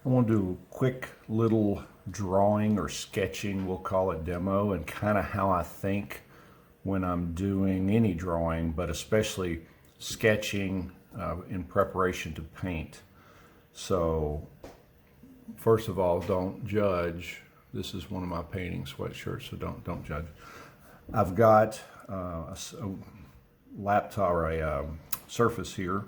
I want to do a quick little drawing or sketching, we'll call it demo, and kind of how I think when I'm doing any drawing, but especially sketching in preparation to paint. So first of all, don't judge. This is one of my painting sweatshirts, so don't judge. I've got a laptop or a Surface here,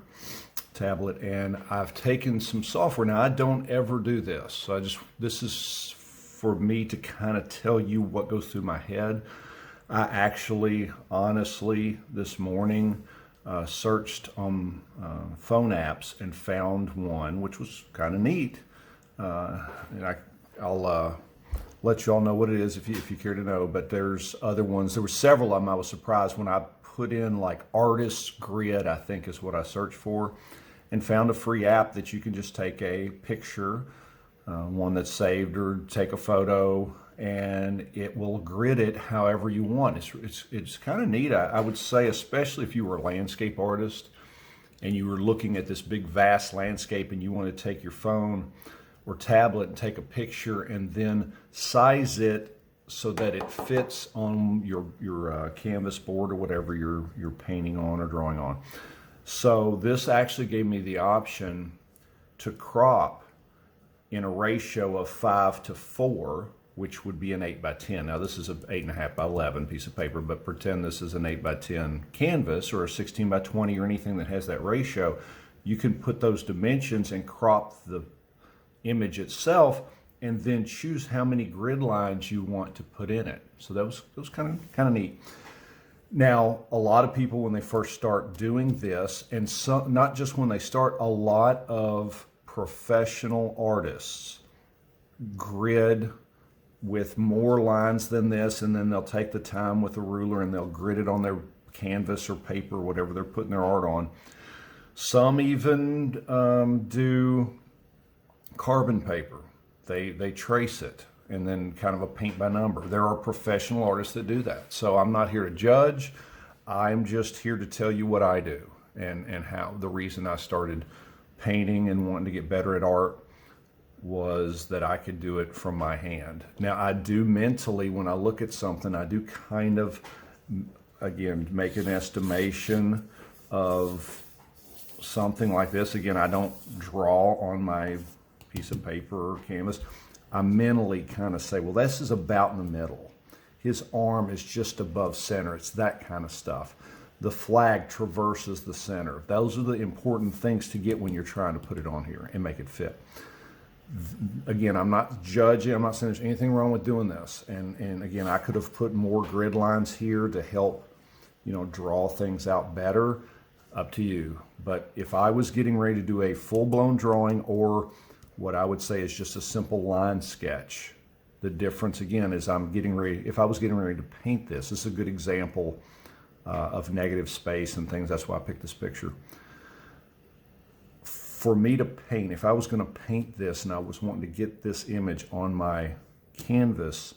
tablet, and I've taken some software. Now I don't ever do this, so this is for me to kind of tell you what goes through my head. I actually, honestly, this morning searched on phone apps and found one which was kind of neat, and I'll let you all know what it is if you care to know. But there's other ones. There were several of them. I was surprised when I put in like Artist Grid, I think is what I searched for, and found a free app that you can just take a picture, one that's saved, or take a photo, and it will grid it however you want. It's kind of neat. I would say, especially if you were a landscape artist and you were looking at this big vast landscape and you want to take your phone or tablet and take a picture and then size it so that it fits on your canvas board or whatever you're painting on or drawing on. So this actually gave me the option to crop in a ratio of 5:4, which would be an 8x10. Now this is an 8.5x11 piece of paper, but pretend this is an 8x10 canvas or a 16x20 or anything that has that ratio. You can put those dimensions and crop the image itself, and then choose how many grid lines you want to put in it. So that was kind of neat. Now, a lot of people, when they first start doing this, and not just when they start, a lot of professional artists grid with more lines than this, and then they'll take the time with a ruler and they'll grid it on their canvas or paper, whatever they're putting their art on. Some even do carbon paper. They trace it and then kind of a paint by number. There are professional artists that do that. So I'm not here to judge. I'm just here to tell you what I do and how the reason I started painting and wanting to get better at art was that I could do it from my hand. Now I do mentally, when I look at something, I do kind of, again, make an estimation of something like this. Again, I don't draw on my piece of paper or canvas. I mentally kind of say, well, this is about in the middle. His arm is just above center. It's that kind of stuff. The flag traverses the center. Those are the important things to get when you're trying to put it on here and make it fit. Again, I'm not judging. I'm not saying there's anything wrong with doing this. And again, I could have put more grid lines here to help, draw things out better. Up to you. But if I was getting ready to do a full-blown drawing, or what I would say is just a simple line sketch, the difference again is if I was getting ready to paint this is a good example of negative space and things. That's why I picked this picture. For me to paint, if I was going to paint this and I was wanting to get this image on my canvas,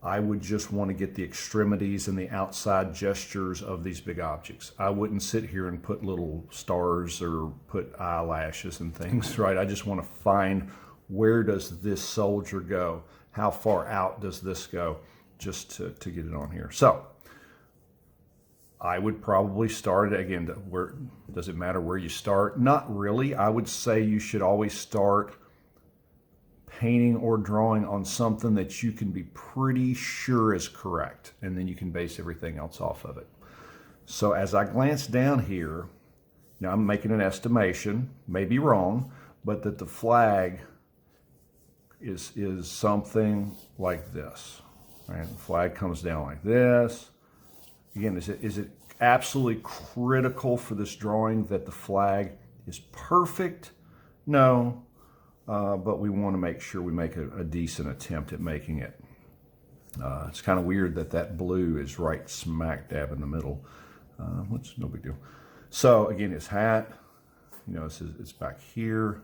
I would just want to get the extremities and the outside gestures of these big objects. I wouldn't sit here and put little stars or put eyelashes and things, right? I just want to find, where does this soldier go? How far out does this go? Just to get it on here. So I would probably start, again, does it matter where you start? Not really. I would say you should always start painting or drawing on something that you can be pretty sure is correct, and then you can base everything else off of it. So as I glance down here, now I'm making an estimation, may be wrong, but that the flag is something like this. Right? The flag comes down like this. Again, is it absolutely critical for this drawing that the flag is perfect? No. But we want to make sure we make a decent attempt at making it. It's kind of weird that blue is right smack dab in the middle. Which no big deal. So again, his hat, it's back here,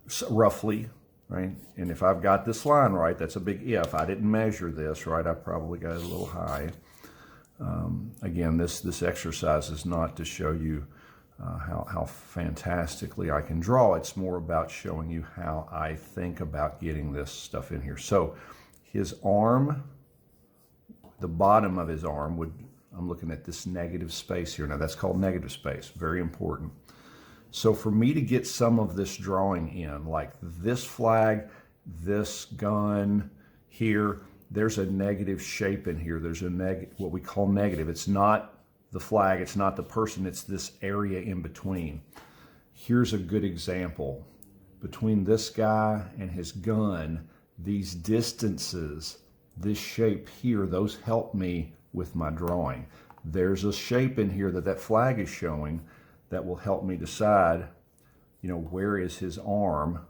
so roughly, right? And if I've got this line right, that's a big if. I didn't measure this, right? I probably got it a little high. Again, this exercise is not to show you how fantastically I can draw. It's more about showing you how I think about getting this stuff in here. So his arm, the bottom of his arm would, I'm looking at this negative space here. Now that's called negative space, very important. So for me to get some of this drawing in, like this flag, this gun here, there's a negative shape in here. There's a what we call negative. It's not the flag, it's not the person, it's this area in between. Here's a good example. Between this guy and his gun, these distances, this shape here, those help me with my drawing. There's a shape in here that flag is showing that will help me decide, you know, where is his arm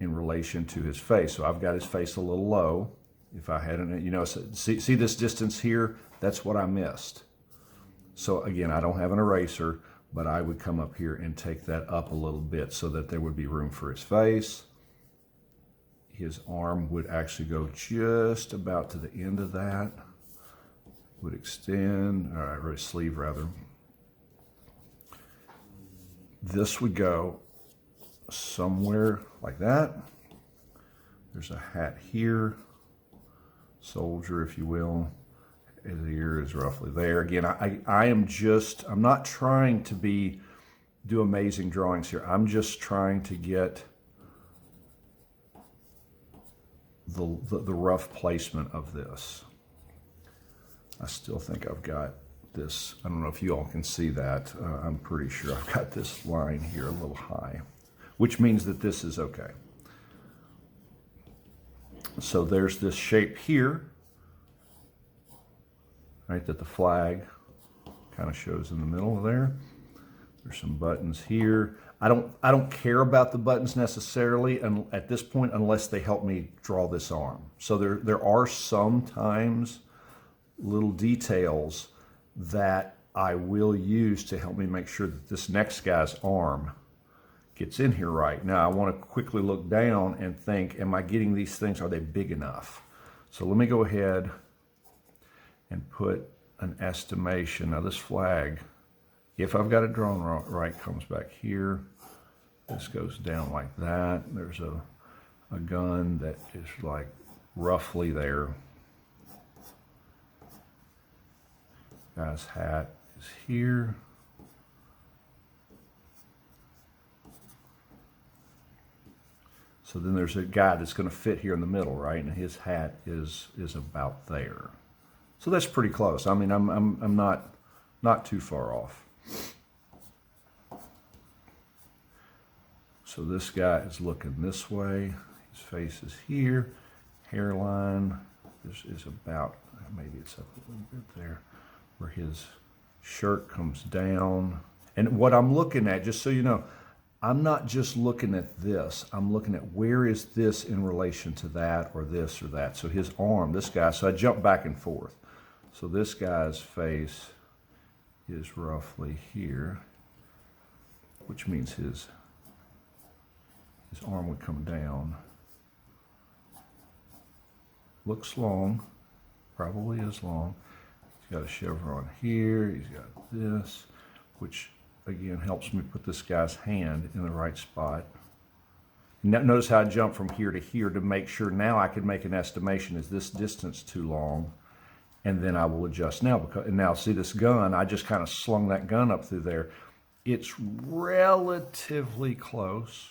in relation to his face. So I've got his face a little low. If I hadn't, you know, see this distance here? That's what I missed. So again, I don't have an eraser, but I would come up here and take that up a little bit so that there would be room for his face. His arm would actually go just about to the end of that. Would extend, or his sleeve rather. This would go somewhere like that. There's a hat here, soldier, if you will. His ear is roughly there. Again, I'm not trying to do amazing drawings here. I'm just trying to get the rough placement of this. I still think I've got this. I don't know if you all can see that. I'm pretty sure I've got this line here a little high, which means that this is okay. So there's this shape here, right, that the flag kind of shows in the middle there. There's some buttons here. I don't care about the buttons necessarily at this point unless they help me draw this arm. So there are sometimes little details that I will use to help me make sure that this next guy's arm gets in here right. Now I want to quickly look down and think, am I getting these things, are they big enough? So let me go ahead and put an estimation. Now this flag, if I've got it drawn right, comes back here. This goes down like that. There's a gun that is like roughly there. Guy's hat is here. So then there's a guy that's going to fit here in the middle, right? And his hat is about there. So that's pretty close. I mean, I'm not too far off. So this guy is looking this way. His face is here. Hairline is about, maybe it's up a little bit there, where his shirt comes down. And what I'm looking at, just so you know, I'm not just looking at this. I'm looking at where is this in relation to that or this or that. So his arm, this guy, so I jump back and forth. So this guy's face is roughly here, which means his arm would come down. Looks long, probably is long. He's got a chevron here, he's got this, which again helps me put this guy's hand in the right spot. Now, notice how I jump from here to here to make sure now I can make an estimation. Is this distance too long? And then I will adjust now. And now see this gun, I just kind of slung that gun up through there. It's relatively close,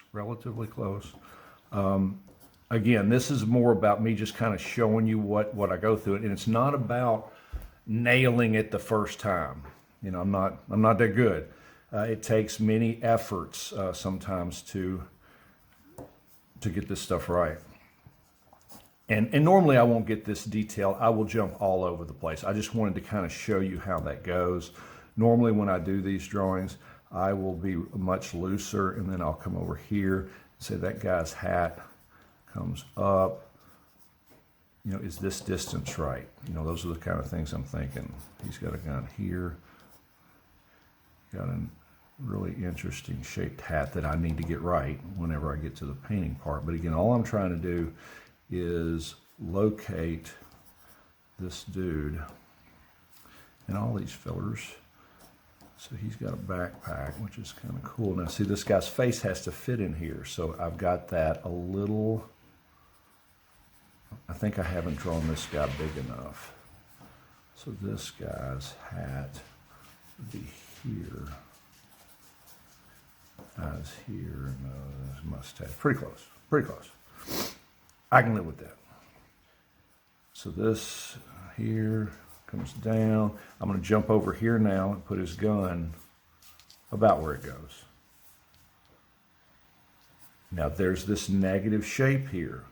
Again, this is more about me just kind of showing you what I go through. And it's not about nailing it the first time. You know, I'm not that good. It takes many efforts sometimes to get this stuff right. And normally I won't get this detail. I will jump all over the place. I just wanted to kind of show you how that goes. Normally when I do these drawings, I will be much looser, and then I'll come over here and say that guy's hat comes up. You know, is this distance right? You know, those are the kind of things I'm thinking. He's got a gun here. Got a really interesting shaped hat that I need to get right whenever I get to the painting part. But again, all I'm trying to do is locate this dude and all these fillers. So he's got a backpack, which is kind of cool. Now see, this guy's face has to fit in here. So I've got that a little, I think I haven't drawn this guy big enough. So this guy's hat would be here. Eyes here, nose, mustache. Pretty close, pretty close. I can live with that. So this here comes down. I'm going to jump over here now and put his gun about where it goes. Now there's this negative shape here.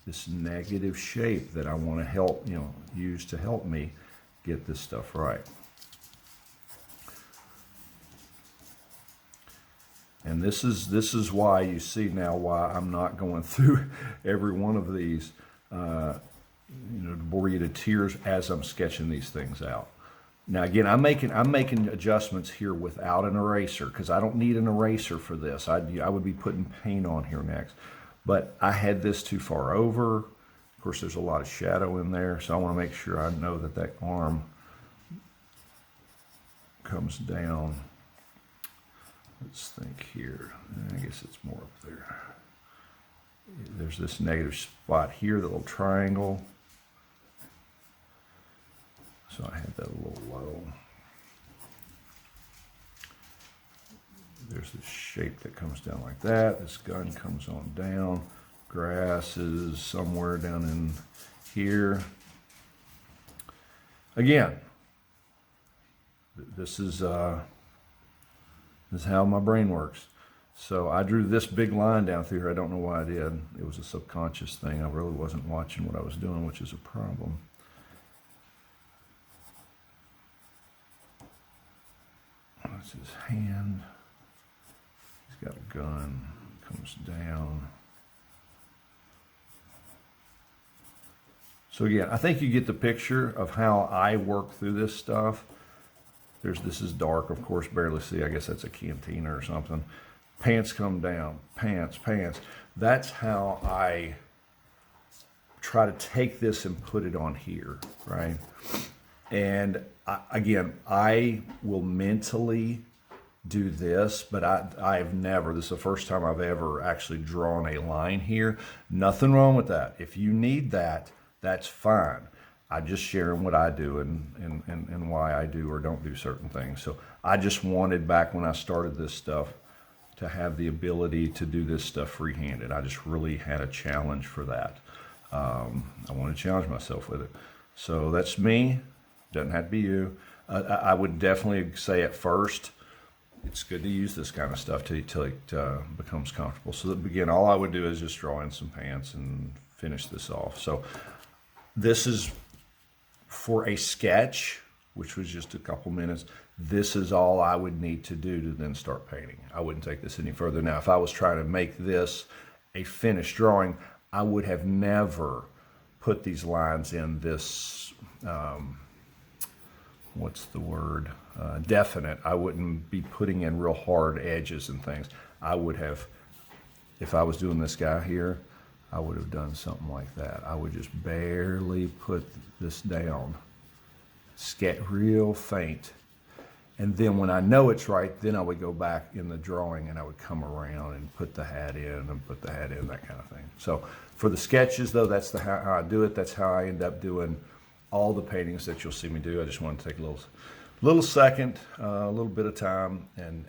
This negative shape that I want to help, use to help me get this stuff right. And this is why you see now why I'm not going through every one of these, to bore you to tears as I'm sketching these things out. Now again, I'm making adjustments here without an eraser because I don't need an eraser for this. I would be putting paint on here next, but I had this too far over. Of course, there's a lot of shadow in there, so I want to make sure I know that that arm comes down. Let's think here. I guess it's more up there. There's this negative spot here, the little triangle. So I had that a little low. There's this shape that comes down like that. This gun comes on down. Grass is somewhere down in here. Again, this is how my brain works. So I drew this big line down through here. I don't know why I did. It was a subconscious thing. I really wasn't watching what I was doing, which is a problem. That's his hand. He's got a gun. Comes down. So again, I think you get the picture of how I work through this stuff. This is dark, of course, barely see. I guess that's a cantina or something. Pants come down, pants. That's how I try to take this and put it on here, right? And I will mentally do this, but I've never, this is the first time I've ever actually drawn a line here. Nothing wrong with that. If you need that, that's fine. I just sharing what I do and why I do or don't do certain things. So I just wanted back when I started this stuff to have the ability to do this stuff free-handed. I just really had a challenge for that. I want to challenge myself with it. So that's me. Doesn't have to be you. I would definitely say at first, it's good to use this kind of stuff till it becomes comfortable. So at the beginning, all I would do is just draw in some pants and finish this off. So this is for a sketch, which was just a couple minutes. This is all I would need to do to then start painting. I wouldn't take this any further. Now, if I was trying to make this a finished drawing, I would have never put these lines in this, what's the word, definite. I wouldn't be putting in real hard edges and things. I would have, if I was doing this guy here, I would have done something like that. I would just barely put this down, sketch real faint. And then when I know it's right, then I would go back in the drawing and I would come around and put the hat in and put the hat in, that kind of thing. So for the sketches though, that's how I do it. That's how I end up doing all the paintings that you'll see me do. I just want to take a little second, a little bit of time. And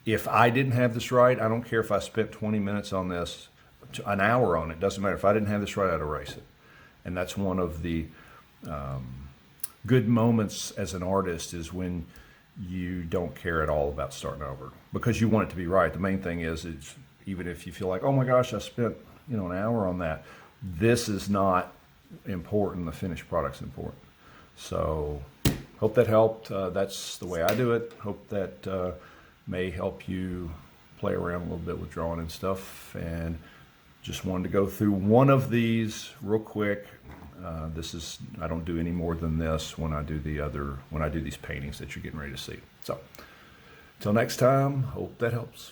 if I didn't have this right, I don't care if I spent 20 minutes on this, an hour on it, doesn't matter. If I didn't have this right, I'd erase it. And that's one of the good moments as an artist is when you don't care at all about starting over because you want it to be right. The main thing is even if you feel like, oh my gosh, I spent an hour on that, this is not important. The finished product's important. So hope that helped. That's the way I do it. Hope that may help you play around a little bit with drawing and stuff. And just wanted to go through one of these real quick. I don't do any more than this when I do these paintings that you're getting ready to see. So, till next time, hope that helps.